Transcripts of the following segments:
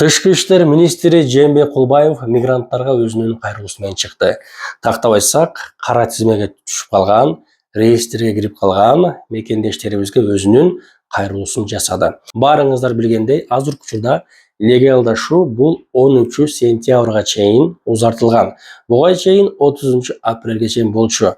Тышкы иштер министри Жээнбек Кулбаев мигранттарга өзүнүн кайрылуусу менен чыкты. Тактап айтсак, кара тизмеге түшүп калган, рейстерге кирип калган мекендештерибизге өзүнүн кайрылуусун жасады. Баарыңыздар билгендей, азыркы учурда легалдашуу бул 10 сентябрга чейин узартылган. Буга чейин 30 апрелге чейин болчу.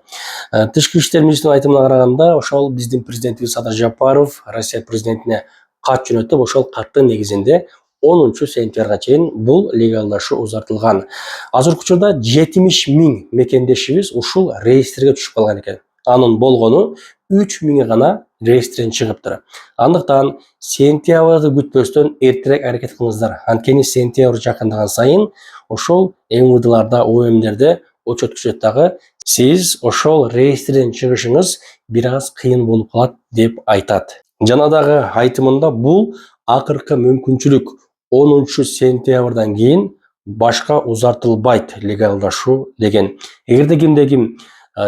Тышкы иштер министринин айтымына караганда, ошол биздин президентибиз Садыр Жапаров Россия президентине кат жөнөтүп, ошол каттын негизинде 10 сентябрга чейин бул легалдашуу узартылган. Азыркы учурда 70 000 мекендешибиз ушул рейстерге түшүп калган экен. Анын болгону 3 000 гана рейстерден чыгыптыр. Андыктан сентябрды күтпөстөн эртерээк аракет кылыңыздар. Анткени сентябрь жакындаган сайын ошол МВДларда, ОМДерде отчет түшөт дагы. Сиз ошол рейстерден чыгышыңыз бир аз кыйын болуп калат деп айтат. Жана дагы айтымында бул акыркы мүмкүнчүлүк 10 сентябрдан кийин башка узартылбайт легалдашуу деген. Эгерде ким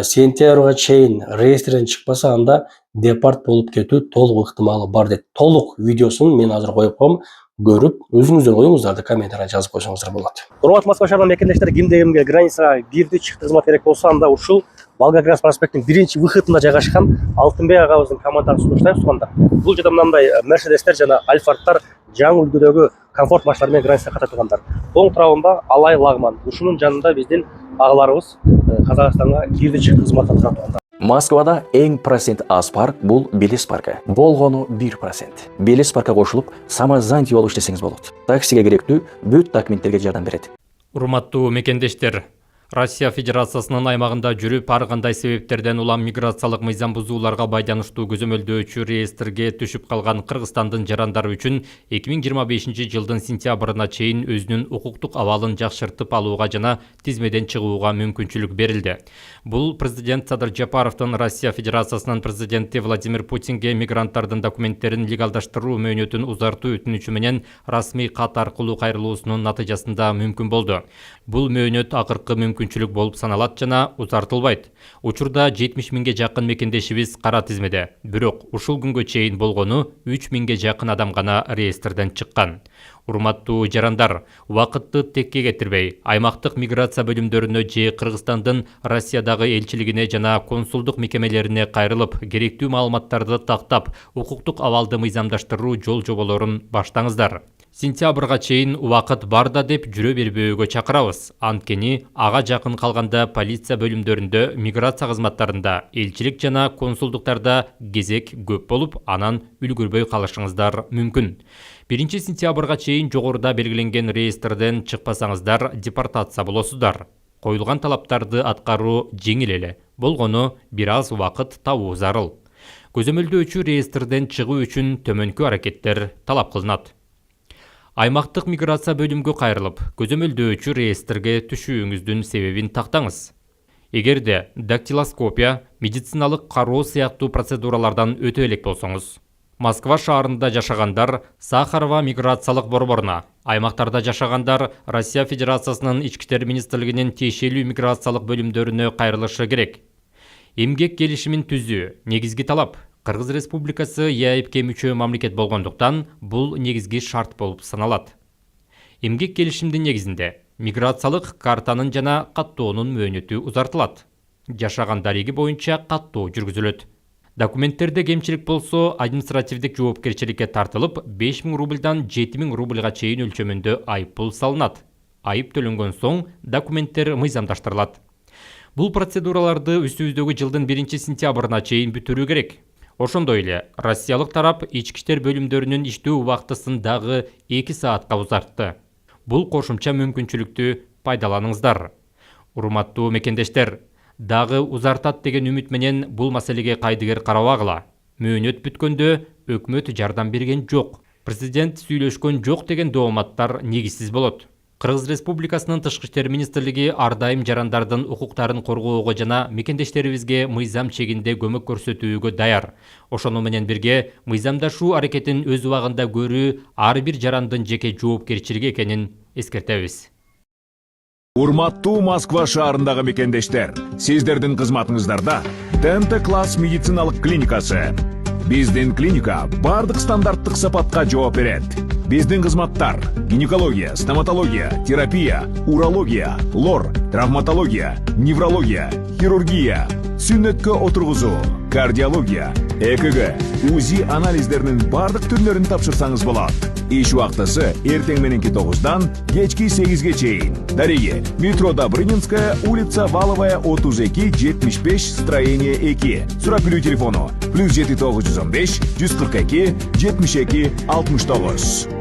сентябрга чейин рейстерден чыкпаса, анда депорт болуп кетүү толук ыктымалы бар дейт. Толук видеосун мен азыр коюп коем, көрүп өзүңүздөр оюңуздарды комментарийга жазып койсоңуздар болот. Урматтуу Москва шаарынын мекендештери, кимге границага кирди, чыкты кызмат керек болсо, анда ушул Волгоград проспектинин биринчи выходунда жайгашкан Алтынбек агабыздын командасына уктайбыз туугандар. Бул жерде мындай Мерседестер жана Альфардтар жаңы үлгүдөгү комфорт машиналар менен границага ката тургандар. Оң тарабында Алай Лагман. Ушунун жанында биздин агаларыбыз Казакстанга кирди, чыкты кызматта турган туугандар. Москвада эң процент аз парк бул Белес паркы. Болгону 1%. Белес паркка кошулуп, самозанятый болуп иштесеңиз болот. Таксиге керектүү бүт документтерге жардам берет. Урматтуу мекендештер, Россия Федерациясынын аймагында жүрүп, ар кандай себептерден улам миграциялык мыйзам бузууларга байланыштуу көзөмөлдөөчү реестрге түшүп калган Кыргызстандын жарандары үчүн 2025 жылдын сентябрына чейин өзүнүн укуктук абалын жакшыртып алууга жана тизмеден чыгууга мүмкүнчүлүк берилди. Бул президент Садыр Жапаровдун Россия Федерациясынын президенти Владимир Путинге мигранттардын документтерин легалдаштыруу мөөнөтүн узартуу өтүнүчү менен расмий кат аркылуу кайрылуусунун натыйжасында мүмкүн болду. Бул мөөнөт акыркы мүмкүнчүлүк болуп саналат жана узартылбайт. Учурда 70 000ге жакын мекендешибиз кара тизмеде. Бирок ушул күнгө чейин болгону 3 000ге жакын адам гана реестрден чыккан. Урматтуу жарандар, убакытты текке кетирбей, аймактык миграция бөлүмдөрүнө же Кыргызстандын Россиядагы элчилигине жана консулдук мекемелерине кайрылып, керектүү маалыматтарды тактап, укуктук абалды мыйзамдаштыруу жол жоболорун баштаңыздар. Сентябрга чейин убакыт бар да деп жүрө бербөөгө чакырабыз. Анткени ага жакын калганда полиция бөлүмдөрүндө, миграция кызматтарында, элчилик жана консулдуктарда кезек көп болуп, анан үлгүрбөй калышыңыздар мүмкүн. 1 сентябрга чейин жогоруда белгиленген реестрден чыкпасаңыздар, депортация болосуздар. Коюлган талаптарды аткаруу жеңил эле. Болгону бир аз убакыт табуу зарыл. Көзөмөлдөөчү реестрден чыгуу үчүн төмөнкү аракеттер талап кылынат. Аймактык миграция бөлүмгө кайрылып, көзөмөлдөөчү реестрге түшүүңүздүн себебин тактаңыз. Эгерде дактилоскопия, медициналык кароо сыяктуу процедуралардан өтө элек болсоңуз, Москва шаарында жашагандар Сахарова миграциялык борборуна, аймактарда жашагандар Россия Федерациясынын Ички иштер министрлигинин тиешелүү миграциялык бөлүмдөрүнө кайрылышы керек. Эмгек келишимин түзүү негизги талап. Кыргыз Республикасы ЕАЭПке мүчө мамлекет болгондуктан бул негизги шарт болуп саналат. Эмгек келишимдин негизинде миграциялык картанын жана каттоонун мөөнөтү узартылат. Жашаган дареги боюнча каттоо жүргүзүлөт. Документтерде кемчилик болсо, административдик жоопкерчиликке тартылып, 5000 рубльдан 7000 рубльга чейин өлчөмүндө айыппул салынат. Айып төлөнгөн соң документтер мыйзамдаштырылат. Бул процедураларды үстүбүздөгү жылдын 1 сентябрына чейин бүтүрүү керек. Ошондой эле Россиялык тарап ички иштер бөлүмдөрүнүн иштөө убактысын дагы 2 саатка узартты. Бул кошумча мүмкүнчүлүктү пайдаланыңыздар. Урматтуу мекендештер, дагы узартат деген үмүт менен бул маселеге кайдыгер карабагыла. Мөөнөт бүткөндө өкмөт жардам берген жок. Президент сүйлөшкөн жок деген дооматтар негизсиз болот. Кыргыз Республикасынын Тышкы иштер министрлиги ар дайым жарандардын укуктарын коргоого жана мекендештерибизге мыйзам чегинде көмөк көрсөтүүгө даяр. Ошону менен бирге мыйзамдашуу аракетин өз убагында көрүү ар бир жарандын жеке жоопкерчилиги экенин эскертебиз. Урматтуу Москва шаарындагы мекендештер, сиздердин кызматыңыздарда ТНТ класс медициналык клиникасы. Биздин клиника бардык стандарттык сапатка жооп берет. Биздин кызматтар: гинекология, стоматология, терапия, урология, лор, травматология, неврология, хирургия, сүннөткө отургузуу, кардиология, ЭКГ, УЗИ анализдеринин бардык түрлөрүн тапшырсаңыз болот. Иш убактысы эртең мененки 9-дан кечки 8-ге чейин. Дареги: метро Добрынинская, улица Валовая, 32-75, строение 2. Сурап билүү телефону: +7 915 142 72 69.